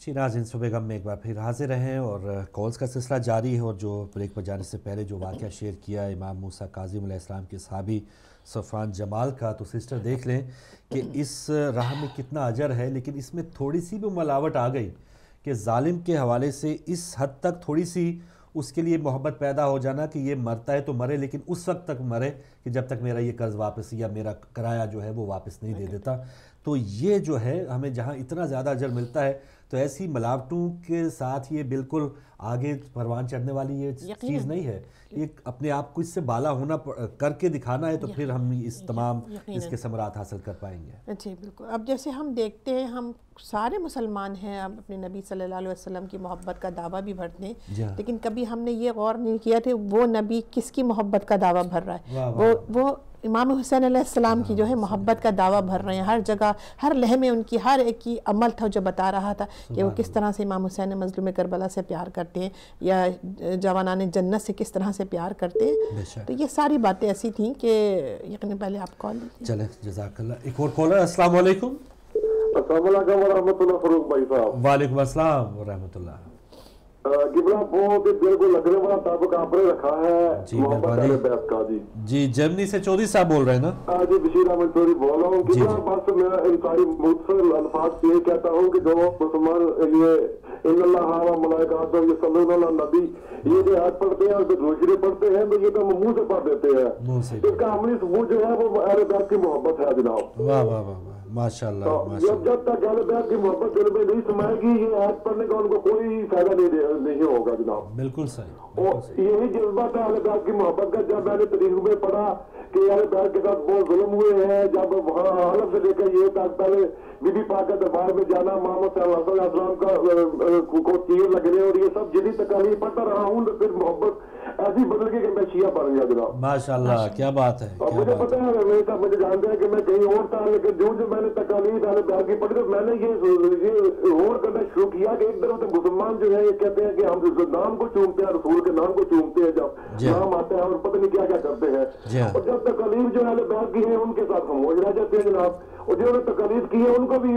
जी नाज़रीन, सुबह में एक बार फिर हाजिर हैं और कॉल्स का सिलसिला जारी है। और जो ब्रेक पर जाने से पहले जो वाक़या शेयर किया इमाम मूसा काज़िम अलैहिस्सलाम के सहाबी सफ़वान जमाल का, तो सिस्टर देख लें कि इस राह में कितना अजर है, लेकिन इसमें थोड़ी सी भी मिलावट आ गई कि ज़ालिम के हवाले से इस हद तक थोड़ी सी उसके लिए मोहब्बत पैदा हो जाना कि ये मरता है तो मरे, लेकिन उस वक्त तक मरे कि जब तक मेरा ये कर्ज़ वापस या मेरा किराया जो है वो वापस नहीं दे देता। तो ये जो है हमें जहाँ इतना ज़्यादा अजर मिलता है, तो ऐसी मिलावटों के साथ ये बिल्कुल आगे परवान चढ़ने वाली ये चीज़ नहीं है। ये अपने आप को इससे बाला होना करके दिखाना है, तो फिर हम इस तमाम इसके समरात हासिल कर पाएंगे। जी बिल्कुल। अब जैसे हम देखते हैं, हम सारे मुसलमान हैं, अब अपने नबी सल्लल्लाहु अलैहि वसल्लम की मोहब्बत का दावा भी भरते हैं, लेकिन कभी हमने ये गौर नहीं किया कि वो नबी किसकी मोहब्बत का दावा भर रहा है। वो इमाम हुसैन अलैहिस्सलाम की जो है मोहब्बत का दावा भर रहे हैं। हर जगह हर लम्हे में उनकी हर एक की अमल था जो बता रहा था कि वो किस तरह से इमाम हुसैन मज़लूम करबला से प्यार करते हैं या जवानाने जन्नत से किस तरह से प्यार करते हैं। तो ये सारी बातें ऐसी थी कि यकीनन पहले आप कॉल चले। जज़ाकल्लाह। एक और कॉलर। अस्सलाम वालेकुम। अस्सलाम वालेकुम व रहमतुल्लाह फरूक भाई साहब। वालेकुम अस्सलाम व रहमतुल्लाह। गिबरा बहुत ही दिल को लगने वाला ताबक आपने रखा है जी मोहब्बत वाले बैत का। जी जर्मनी से चौधरी साहब बोल रहे हैं ना? जी बशीर अहमद चौधरी बोल रहा हूँ। गिबरा बस मैं इन सारी मुख्तसर अल्फाज ये कहता हूँ कि जो मुसलमान ये इन्नल्लाह व मलाइकातुहु युसल्लूना अला नबी, ये जो आयत पढ़ते हैं और जो दूसरे पढ़ते हैं तो ये तो मुंह से पढ़ देते हैं। इसका अमली सबूत जो है वो अहले बैत की मोहब्बत है जनाब। वाह वाह वाह माशाअल्लाह। जब तक अहले बैत की मोहब्बत दिल में नहीं समाएगी, ये आयत पढ़ने का उनको कोई फायदा नहीं होगा जनाब। बिल्कुल सही। और यही जज्बा था अहले बैत की मोहब्बत का। जब मैंने तारीख में पढ़ा कि अहले बैत के साथ बहुत जुल्म हुए हैं, जब वहाँ हलफ से लेकर ये तक पहले बीबी पाक के दरबार में जाना, मोहम्मद सल्लल्लाहु अलैहि वसल्लम का को तीर लगने और ये सब जितनी तकालीफ पढ़ता रहा हूँ, तो फिर मोहब्बत ऐसी बदल गई कि मैं शिया बन गया जनाब। माशाअल्लाह, क्या बात है। और मुझे पता है, मुझे जानते हैं कि मैं कहीं और था, लेकिन जो मैंने तकालीफ अहले बैत की पढ़ी तो मैंने ये और करना शुरू किया कि एक तरफ तो मुसलमान जो है ये कहते हैं कि हम नाम को चूमते हैं, रसूल के नाम को चूमते हैं, जब नाम आता है और पता नहीं क्या क्या करते हैं। और जब तकलीफ जो अहले बैत की है उनके साथ खामोश रह जाते हैं जनाब। और जिन्होंने तकलीफ की है उनको भी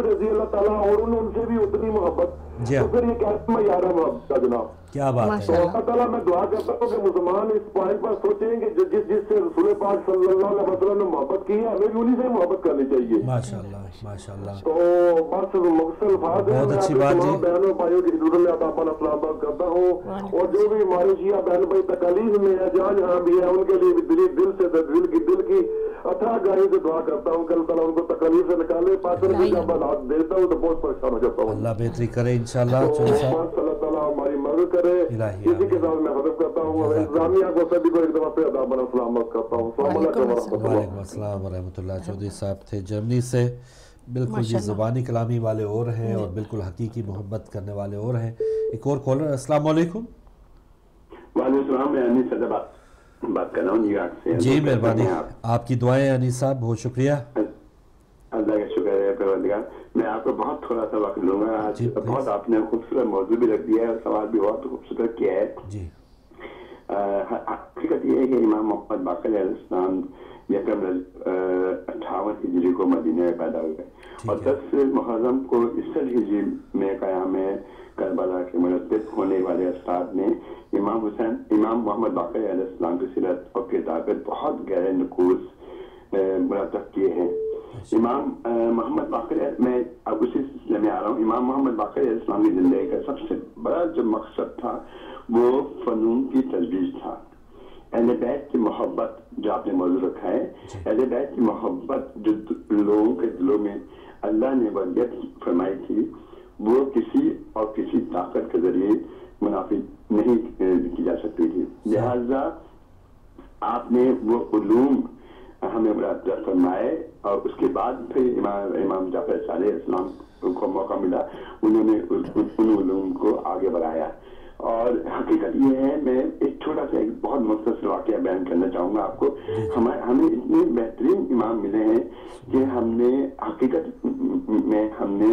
रज़ी अल्लाह ताला और उनसे भी उतनी मोहब्बत। तो फिर ये कहते हैं यार मोहब्बत जनाब। क्या बात है। तो अल्लाह ताला मैं दुआ करता हूँ कि मुसलमान इस पॉइंट पर सोचें कि जिससे रसूल पाक सल्लल्लाहु अलैहि वसल्लम ने मोहब्बत की है, हमें भी उन्हीं से मोहब्बत करनी चाहिए। माशाअल्लाह माशाअल्लाह। तो बस मुख्तलिफ बात है, बहुत अच्छी बात जी। बहनों भाइयों की हजूर में सलाम करता हूँ। और जो भी हमारे शिया बहन भाई तकलीफ में है, जहाँ जहाँ भी है, उनके लिए भी दिल की अथाह गहराई से दुआ करता हूँ कि अल्लाह ताला उनको तकलीफ से निकाले। पाकर भी जब हाथ देता हूँ तो बहुत परेशान हो जाता हूँ। अल्लाह बेहतरी करे इंशाअल्लाह। अल्लाह ताला हमारी मदद करे। इसी के साथ मैं खत्म करता हूँ। इंतजामिया को सभी को एक दफा फिर अदाब सलामत करता हूँ। वालेकुम अस्सलाम व रहमतुल्लाह। चौधरी साहब थे जर्मनी से। बिल्कुल जी, ज़ुबानी कलामी वाले और हैं और बिल्कुल हकीकी मोहब्बत करने वाले और हैं। एक और कॉलर। अस्सलाम वालेकुम। वालेकुम सलाम। मैं अनीस सदाबाद बात कर रहा हूँ न्यूयॉर्क से। जी मेहरबानी, आपकी दुआएं अनीस साहब, बहुत शुक्रिया। अल्लाह का शुक्र है परवरदिगार। मैं आपको बहुत थोड़ा सा वक्त लूंगा आज। बहुत आपने खूबसूरत मौजूद भी रख दिया है और सवाल भी बहुत खूबसूरत किया है जी। हकीकत ये है कि इमाम मोहम्मद बाक़र अलैहिस्सलाम यकम 58 हिजरी को मदीने में पैदा हुए और 10 मुहर्रम को 61 हिजरी में क़याम करबला के मुरतब होने वाले उस्ताद ने इमाम मोहम्मद बाक़र अलैहिस्सलाम की सीरत और किरदार पर बहुत गहरे नुकूस मुरतब किए हैं। इमाम मोहम्मद बाक़र, मैं अब उसी सिलसिले में आ रहा हूँ। इमाम मोहम्मद बाक़र अलैहिस्सलाम की ज़िंदगी का सबसे बड़ा जो मकसद था वो फ़नून की तजवीज़ था। अहले बैत की मोहब्बत जो आपने मौजूद रखा है, अहले बैत की मोहब्बत जो लोगों के दिलों में अल्लाह ने वलियत फरमाई थी, वो किसी और किसी ताकत के जरिए मुनाफी नहीं की जा सकती थी। लिहाजा आपने वो उलूम हमें मुराद फरमाए और उसके बाद फिर इमाम जाफर सादिक अलैहिस्सलाम को मौका मिला, उन्होंने उन उलूम को आगे बढ़ाया। और हकीकत ये है, मैं एक छोटा सा एक बहुत मुख्तसर वाक़या बयान करना चाहूँगा आपको। हमें इतने बेहतरीन इमाम मिले हैं कि हमने हकीकत में हमने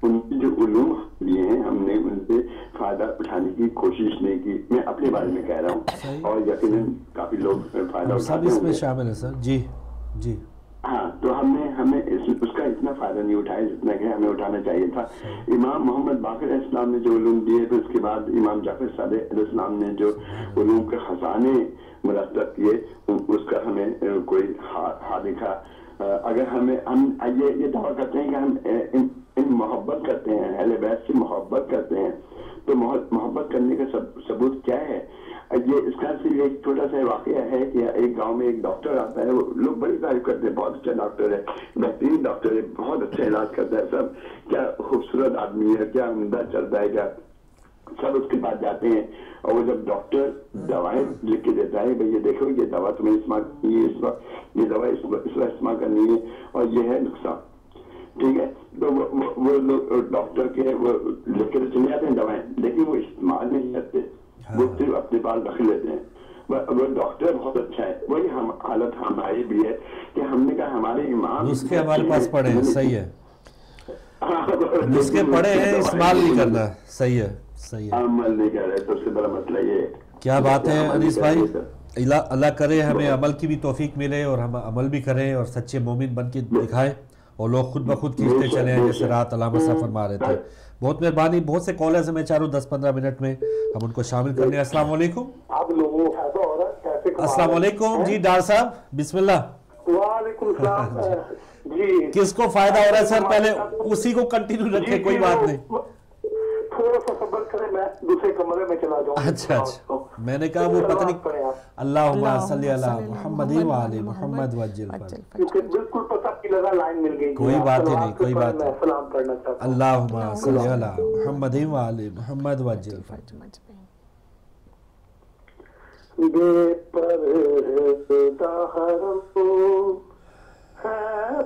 उनके जो उलूम लिए हैं हमने उनसे फ़ायदा उठाने की कोशिश नहीं की। मैं अपने बारे में कह रहा हूँ और यकीनन काफ़ी लोग फ़ायदा उठाते हैं। इसमें शामिल है सर। जी जी। हाँ, तो हमें उसका इतना फायदा زیادہ نہیں اٹھائے جتنا کہ ہمیں اٹھانا چاہیے تھا. امام محمد باقر علیہ السلام نے جو علوم دیے پھر اس کے بعد امام جعفر صادق علیہ السلام نے جو علوم کے خزانے مرتب کیے اس کا ہمیں کوئی ہاتھ دکھا. اگر ہم یہ دعویٰ کرتے ہیں کہ ہم ان محبت کرتے ہیں اہل بیت سے محبت کرتے ہیں تو محبت کرنے کا ثبوت کیا ہے؟ یہ اس کا صرف ایک چھوٹا سا واقعہ ہے کہ ایک گاؤں میں ایک ڈاکٹر آتا ہے, وہ لوگ بڑی تعریف کرتے ہیں, بہت اچھا ڈاکٹر ہے, بہترین ڈاکٹر ہے, بہت اچھا علاج کرتا ہے, سب کیا خوبصورت آدمی ہے, کیا عمدہ چلتا ہے, کیا سب اس کے پاس جاتے ہیں. اور وہ جب ڈاکٹر دوائیں لکھ کے دیتا ہے, بھائی یہ دیکھو یہ دوا تمہیں یہ دوا اس وقت استعمال کرنی ہے اور یہ ہے نقصان, ٹھیک ہے, تو وہ لوگ ڈاکٹر کے وہ لکھ کے چلے جاتے ہیں دوائیں, لیکن وہ استعمال نہیں کرتے, وہ صرف اپنے پاس رکھ لیتے ہیں. وہ ڈاکٹر بہت اچھا ہے. وہی حالت ہماری بھی ہے کہ ہم نے کہا ہمارے امام نسخے ہمارے پاس پڑے ہیں, صحیح ہے, نسخے پڑے ہیں, استعمال نہیں کرنا, صحیح ہے, صحیح ہے, عمل نہیں کر رہے. سب سے بڑا مسئلہ یہ ہے. کیا بات ہے انیس بھائی, اللہ کرے ہمیں عمل کی بھی توفیق ملے اور ہم عمل بھی کریں اور سچے مومن بن کے دکھائیں اور لوگ خود بخود کھینچتے چلے ہیں جیسے رات علامہ صاحب فرما رہے تھے. بہت مہربانی. بہت سے کالرز ہیں, میں چاہ رہا ہوں 10-15 منٹ میں ہم ان کو شامل کر لیں. السلام علیکم. السلام علیکم. جی ڈاکٹر صاحب بسم اللہ. وعلیکم السلام. جی کس کو فائدہ ہو رہا ہے سر؟ پہلے اسی کو کنٹینیو رکھیں, کوئی بات نہیں. تھوڑا سا صبر کریں, میں دوسرے کمرے میں چلا جاؤں. اچھا, میں نے کہا وہ پتہ نہیں. اللہم صلی علی محمد و علی محمد وجل, کیونکہ بالکل پتہ کی لگا لائن مل گئی. کوئی بات ہی نہیں, کوئی بات نہیں. سلام کرنا چاہتا ہوں. اللہم صلی علی محمد و علی محمد وجل. بے پردہ حرم ہے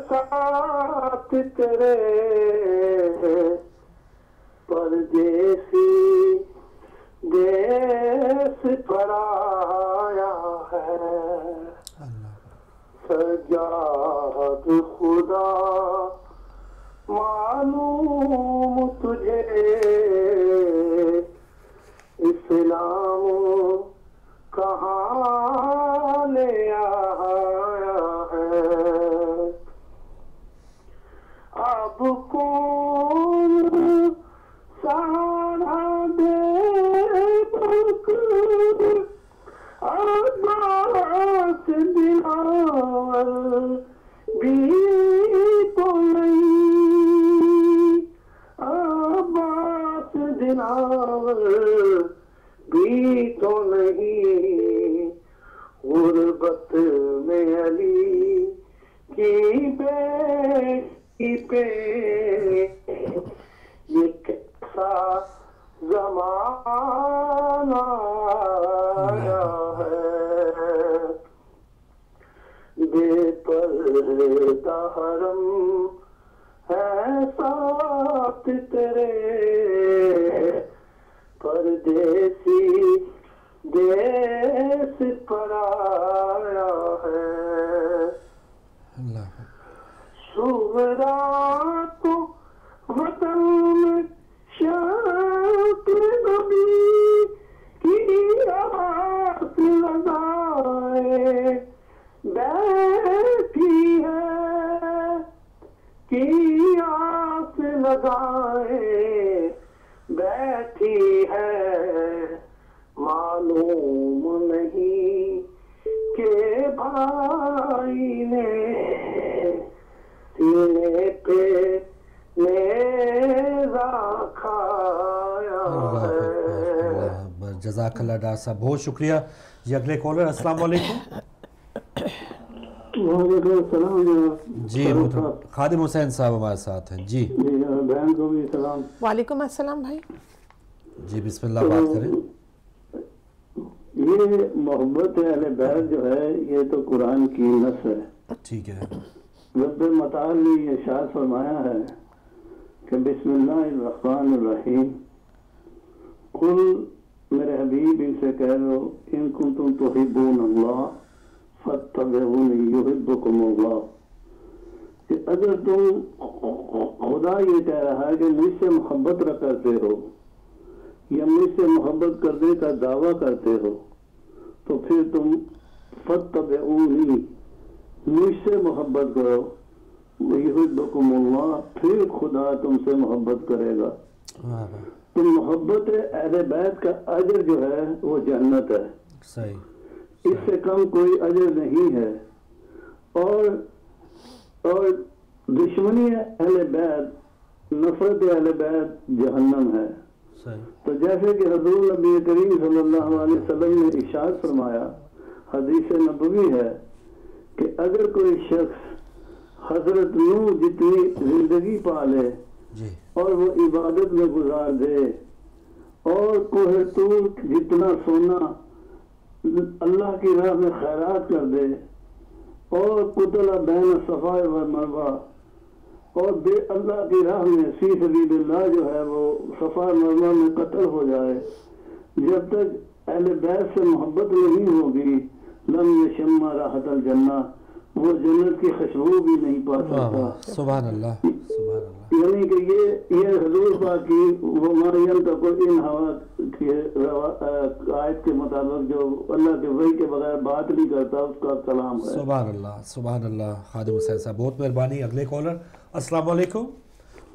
ساتھ تیرے, پردیسی دیس پرایا ہے, سجاد خدا معلوم تجھے, اسلام کہاں لے آیا ہے. اب کون سارا دے بکر عباس بلال بھی تو نہیں, عباس بلال بھی تو نہیں, غربت میں علی کی بیٹی پہ یہ کیسا زمانہ آیا ہے. بے پردہ حرم ہے ساتھ تیرے, پردیسی دیس پرایا ہے. سورا تو وطن میں شوق نبی کی آس لگائے بیٹھی ہے, کی آس لگائے بیٹھی ہے. معلوم نہیں کہ بھائی نے سینے پہ نیزہ کھایا ہے. جزاک اللہ ڈاکٹر صاحب, بہت شکریہ. جی اگلے کالر. السلام علیکم. وعلیکم السلام. جی خادم حسین صاحب ہمارے ساتھ ہیں. جی بہن کو بھی سلام. وعلیکم السلام بھائی. جی بسم اللہ بات کریں. یہ محبت اہل بیت جو ہے یہ تو قرآن کی نص ہے. ٹھیک ہے. رب متعال نے یہ ارشاد فرمایا ہے کہ بسم اللہ الرحمن الرحیم, قل میرے حبیب ان سے کہہ لو ان کنتم تحبون اللہ فاتبعونی یحبکم اللہ, کہ اگر تم, خدا یہ کہہ رہا ہے کہ مجھ سے محبت کرتے ہو یا مجھ سے محبت کرنے کا دعویٰ کرتے ہو تو پھر تم فاتبعونی, مجھ سے محبت کرو وَيُحِبُّكُمُ اللَّهُ، پھر خدا تم سے محبت کرے گا. تو محبت اہل بیت کا اجر جو ہے وہ جنت ہے. صحیح. اس سے کم کوئی اجر نہیں ہے. اور دشمنی اہل بیت، نفرت اہل بیت جہنم ہے. تو جیسے کہ حضور نبی کریم صلی اللہ علیہ وسلم نے ارشاد فرمایا، حدیث نبوی ہے کہ اگر کوئی شخص حضرت نوح جتنی زندگی پا لے اور وہ عبادت میں گزار دے، اور کوہ طور جتنا سونا اللہ کی راہ میں خیرات کر دے، اور قتل بین صفا و مروہ، اور بے اللہ کی راہ میں فی سبیل اللہ جو ہے وہ صفا مروہ میں قتل ہو جائے، جب تک اہل بیت سے محبت نہیں ہوگی لم یشم راحت الجنہ، وہ جنت کی خوشبو بھی نہیں پا سکتا. سبحان اللہ، سبحان اللہ. یعنی کہ یہ حضور پاک کی وہ مریم تک ان ہوا کی آیت کے مطابق جو اللہ کے وحی کے بغیر بات نہیں کرتا اس کا کلام ہے. سبحان اللہ، سبحان اللہ. خادم حسین صاحب بہت مہربانی. اگلے کالر. السلام علیکم.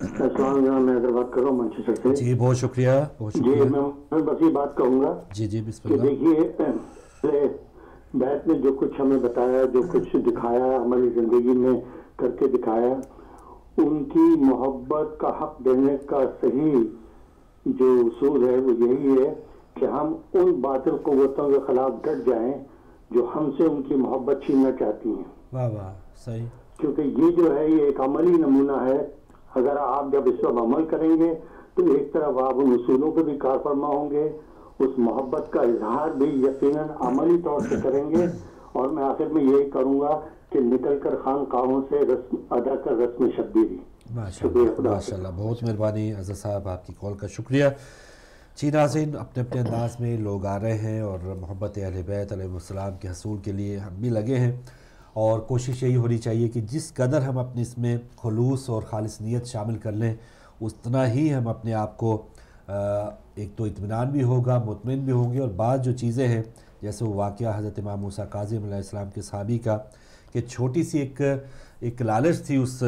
السلام علیکم. میں ادھر بات کر رہا ہوں منچسٹر سے. جی بہت شکریہ، بہت شکریہ. جی میں بس یہ بات کہوں گا جی بسم اللہ. دیکھیے بیت نے جو کچھ ہمیں بتایا، جو کچھ دکھایا، ہماری زندگی میں کر کے دکھایا، ان کی محبت کا حق دینے کا صحیح جو اصول ہے وہ یہی ہے کہ ہم ان باطل قوتوں کے خلاف ڈٹ جائیں جو ہم سے ان کی محبت چھیننا چاہتی ہیں. واہ واہ، صحیح. کیونکہ یہ جو ہے یہ ایک عملی نمونہ ہے. اگر آپ جب اس پر عمل کریں گے تو ایک طرف آپ ان اصولوں پہ بھی کار فرما ہوں گے، اس محبت کا اظہار بھی یقیناً عملی طور سے کریں گے. اور میں آخر میں یہی کروں گا کہ نکل کر خانقاہوں سے رسم ادا کر رسم شبیری. ماشاء اللہ، بہت مہربانی عزیز صاحب، آپ کی کال کا شکریہ. جی ناظرین، اپنے اپنے انداز میں لوگ آ رہے ہیں اور محبت اہل بیت علیہ السلام کے حصول کے لیے ہم بھی لگے ہیں، اور کوشش یہی ہونی چاہیے کہ جس قدر ہم اپنے اس میں خلوص اور خالص نیت شامل کر لیں اتنا ہی ہم اپنے آپ کو ایک تو اطمینان بھی ہوگا، مطمئن بھی ہوں گے. اور بعض جو چیزیں ہیں جیسے وہ واقعہ حضرت امام موسیٰ کاظم علیہ السلام کے صحابی کا کہ چھوٹی سی ایک لالچ تھی اس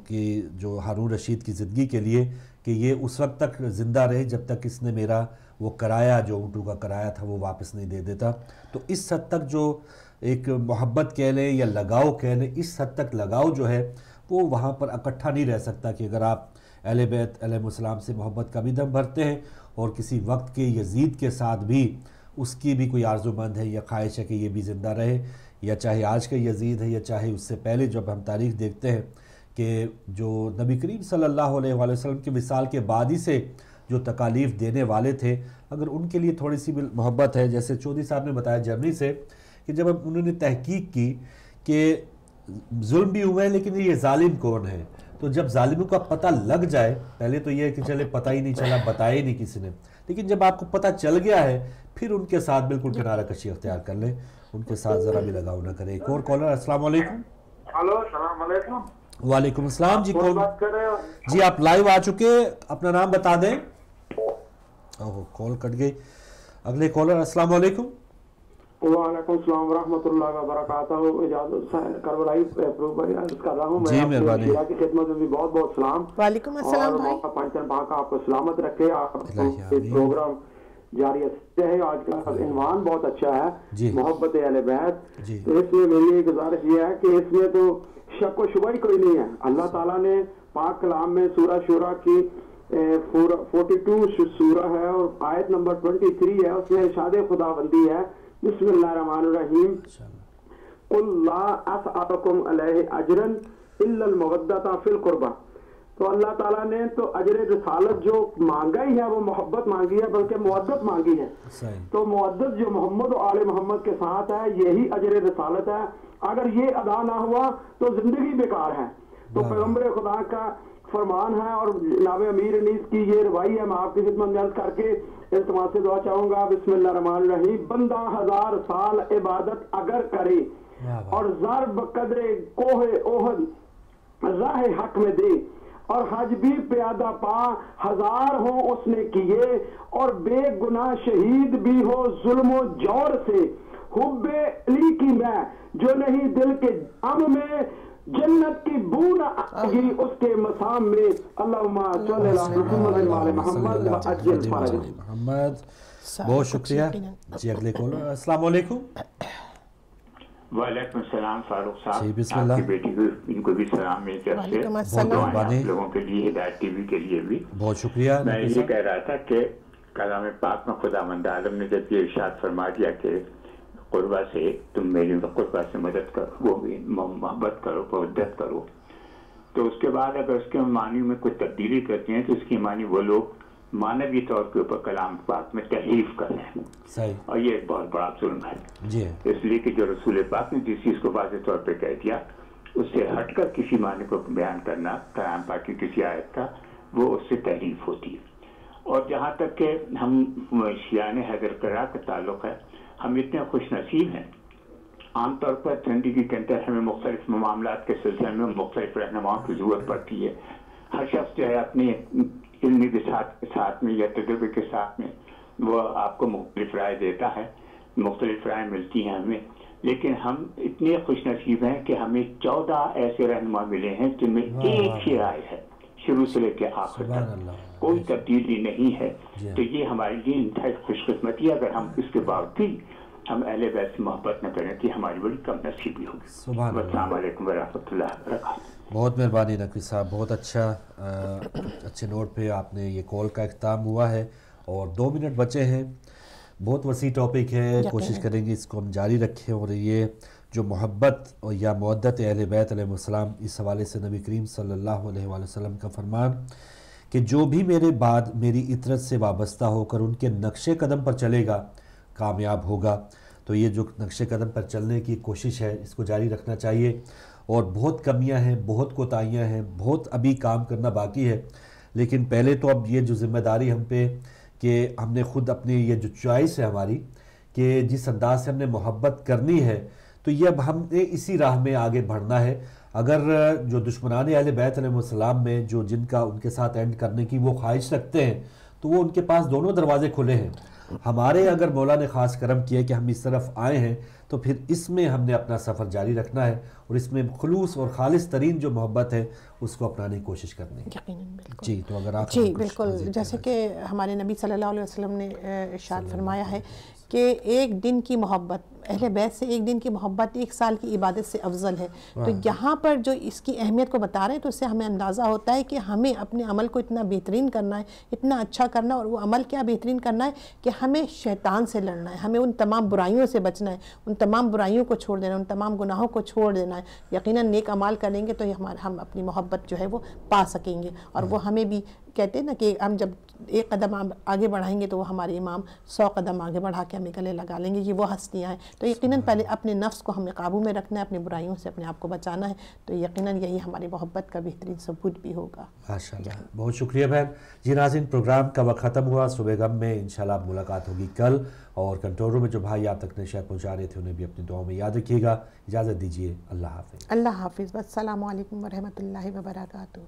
کی جو ہارون رشید کی زندگی کے لیے کہ یہ اس وقت تک زندہ رہے جب تک اس نے میرا وہ کرایہ جو اونٹوں کا کرایہ تھا وہ واپس نہیں دے دیتا. تو اس حد تک جو ایک محبت کہہ لیں یا لگاؤ کہہ لیں، اس حد تک لگاؤ جو ہے وہ وہاں پر اکٹھا نہیں رہ سکتا کہ اگر آپ اہل بیت علیہ السلام سے محبت کا بھی دم بھرتے ہیں اور کسی وقت کے یزید کے ساتھ بھی اس کی بھی کوئی آرزو مند ہے یا خواہش ہے کہ یہ بھی زندہ رہے، یا چاہے آج کا یزید ہے یا چاہے اس سے پہلے جب ہم تاریخ دیکھتے ہیں کہ جو نبی کریم صلی اللہ علیہ وسلم کے وصال کے بعد ہی سے جو تکالیف دینے والے تھے، اگر ان کے لیے تھوڑی سی محبت ہے. جیسے چودھری صاحب نے بتایا جرمنی سے کہ جب انہوں نے تحقیق کی کہ ظلم بھی ہوا ہے لیکن یہ ظالم کون ہے، تو جب ظالموں کا پتہ لگ جائے، پہلے تو یہ ہے کہ چلے پتہ ہی نہیں چلا، بتایا ہی نہیں کسی نے، لیکن جب آپ کو پتہ چل گیا ہے پھر ان کے ساتھ بالکل کنارہ کشی اختیار کر لیں، ان کے ساتھ ذرا بھی لگاؤ نہ کریں. ایک اور کالر. السلام علیکم. ہلو، السلام علیکم. وعلیکم السلام. جی کون بات کر رہے ہو؟ جی آپ لائیو آ چکے، اپنا نام بتا دیں. اوہ کال کٹ گئی. اگلے کالر. السلام علیکم. وعلیکم السلام ورحمۃ اللہ وبرکاتہ. اجازت کربلائی کر رہا ہوں. جی مہربانی. کی خدمت میں بھی بہت بہت سلام. وعلیکم السلام بھائی. پنچن پاک آپ کو سلامت رکھے. آپ پروگرام جاری ہے. آج کا عنوان بہت اچھا ہے، محبت اہل بیت. اس میں میری ایک گزارش یہ ہے کہ اس میں تو شک و شبہ ہی کوئی نہیں ہے. اللہ تعالیٰ نے پاک کلام میں سورہ شورا کی 42 سورہ ہے اور آیت نمبر 23 ہے، اس میں ارشاد خداوندی ہے بسم اللہ الرحمن الرحیم قل لا اسألکم علیہ اجرا الا المودۃ فی القربہ. تو اللہ تعالیٰ نے تو اجر رسالت جو مانگا ہی ہے وہ محبت مانگی ہے، بلکہ مودت مانگی ہے. تو مودت جو محمد و آل محمد کے ساتھ ہے یہی اجر رسالت ہے. اگر یہ ادا نہ ہوا تو زندگی بیکار ہے. تو پیغمبر خدا کا فرمان ہے اور جناب امیر انیس کی یہ روائی ہے. میں آپ کی خدمت میں عرض کر کے التماس سے دعا چاہوں گا. بسم اللہ الرحمن الرحیم. بندہ 1000 سال عبادت اگر کرے اور ضرب قدر کوہ احد راہ حق میں دے اور حج بھی پیادہ پا 1000 ہو اس نے کیے اور بے گناہ شہید بھی ہو ظلم و جور سے حب علی کی میں جو نہیں دل کے ام میں जन्नत की बूंद आएगी उसके मसाम में। अल्लाहुम्मा सल्ली अला मुहम्मद व आले मुहम्मद व अज्जिल फरज। मोहम्मद, बहुत शुक्रिया जी। अगले कॉल। अस्सलाम वालेकुम। वालेकुम सलाम फारूक जी, साहब, बिस्मिल्लाह। आपकी बेटी को इनको भी सलाम मेरी तरफ से। वालेकुम बहुत अस्सलाम। मेहरबानी, आप लोगों के लिए, हिदायत टीवी के लिए भी। बहुत शुक्रिया। मैं नबी ये साहब, कह रहा था कि कलाम पाक में खुदावंद आलम ने जब ये इरशाद फरमा दिया कि कुर्बा से तुम मेरी कुर्बा से मदद करो, वो भी मोहब्बत करो, मवद्दत करो, तो उसके बाद अगर उसके मानी में कोई तब्दीली करते हैं तो उसकी मानी वो लोग मानवीय तौर के ऊपर कलाम पाक में तहरीफ कर रहे हैं, सही और ये एक बहुत बड़ा जुल्म है। जी, इसलिए कि जो रसूल पाक ने जिस चीज को वाज़ेह तौर पे कह दिया उससे हटकर किसी माने को बयान करना कलाम पाक की किसी आयत का, वो उससे तहरीफ होती है। और जहाँ तक कि हम शियाने हैदर करा का ताल्लुक है, हम इतने खुश नसीब हैं, आमतौर पर जिंदगी के अंदर हमें मुख्तलिफ मामलात के सिलसिले में मुख्तलिफ रहनुमाओं की जरूरत पड़ती है। हर शख्स जो है अपने इल्मी के साथ में या तजुर्बे के साथ में वो आपको मुख्तलिफ राय देता है, मुख्तलिफ राय मिलती हैं हमें, लेकिन हम इतने खुश नसीब हैं कि हमें 14 ऐसे रहनुमा मिले हैं जिनमें एक ही राय है शुरू से लेकर आखिर सुभान तक, अल्लाह, कोई तब्दीली नहीं है। जी। तो ये हमारे लिए इंतहाई खुशकिस्मती है। अगर हम इसके बावजूद हम अहले बैत से मोहब्बत न करें तो हमारी बड़ी कम नसीबी होगी। सुभान अल्लाह। अस्सलाम वालेकुम व रहमतुल्लाहि व बरकातहू। बहुत मेहरबानी नकवी साहब, बहुत अच्छा अच्छे नोट पे आपने ये कॉल का इख्तिताम हुआ है और 2 मिनट बचे हैं। बहुत वसी टॉपिक है, कोशिश करेंगे इसको हम जारी रखें। और ये जो मोहब्बत और या मवद्दत अहले बैत अलैहिस्सलाम, इस हवाले से नबी करीम सल्लल्लाहु अलैहि वसल्लम का फरमान कि जो भी मेरे बाद मेरी इतरत से वाबस्ता होकर उनके नक्शे कदम पर चलेगा कामयाब होगा। तो ये जो नक्शे कदम पर चलने की कोशिश है इसको जारी रखना चाहिए। और बहुत कमियां हैं, बहुत कोताहियां हैं, बहुत अभी काम करना बाकी है, लेकिन पहले तो अब ये जो ज़िम्मेदारी हम पे कि हमने ख़ुद अपनी ये जो चॉइस है हमारी कि जिस अंदाज से हमने मोहब्बत करनी है, तो ये अब हमने इसी राह में आगे बढ़ना है। अगर जो दुश्मनान अहले बैत अलैहिस्सलाम में जो जिनका उनके साथ एंड करने की वो ख्वाहिश रखते हैं, तो वो उनके पास दोनों दरवाजे खुले हैं। हमारे अगर मौला ने ख़ास करम किया कि हम इस तरफ आए हैं, तो फिर इसमें हमने अपना सफ़र जारी रखना है और इसमें खुलूस और खालिस तरीन जो मोहब्बत है उसको अपनाने की कोशिश करनी है। यकीनन, बिल्कुल जी, तो अगर आप जी बिल्कुल, जैसे कि हमारे नबी सल्लल्लाहु अलैहि वसल्लम ने इरशाद फरमाया है कि एक दिन की मोहब्बत, अहले बैत से एक दिन की मोहब्बत 1 साल की इबादत से अफजल है। तो यहाँ पर जो इसकी अहमियत को बता रहे हैं, तो इससे हमें अंदाज़ा होता है कि हमें अपने अमल को इतना बेहतरीन करना है, इतना अच्छा करना है। और वो अमल क्या बेहतरीन करना है कि हमें शैतान से लड़ना है, हमें उन तमाम बुराइयों से बचना है, उन तमाम बुराइयों को छोड़ देना है, उन तमाम गुनाहों को छोड़ देना है। यकीनन नेक अमाल करेंगे तो हम अपनी मोहब्बत जो है वो पा सकेंगे। और वो हमें भी कहते हैं ना कि हम जब एक कदम आगे बढ़ाएंगे तो वो हमारे इमाम 100 कदम आगे बढ़ा के हमें गले लगा लेंगे। ये वो हस्तियाँ हैं। तो यकीनन पहले अपने नफ्स को हमें काबू में रखना है, अपनी बुराइयों से अपने आप को बचाना है। तो यकीनन यही हमारी मोहब्बत का बेहतरीन सबूत भी होगा। माशाअल्लाह, बहुत शुक्रिया बहन जी। नाज़रीन, प्रोग्राम का वक्त ख़त्म हुआ। सुबह गम में इंशाल्लाह मुलाकात होगी कल। और कंट्रोल रूम में जो भाई आप तक नशियात पहुँचा रहे थे उन्हें भी अपनी दुआओं में याद रखिएगा। इजाज़त दीजिए, अल्लाह हाफ़िज़। अल्लाह हाफ़िज़। अस्सलामु अलैकुम व रहमतुल्लाहि व बरकातहू।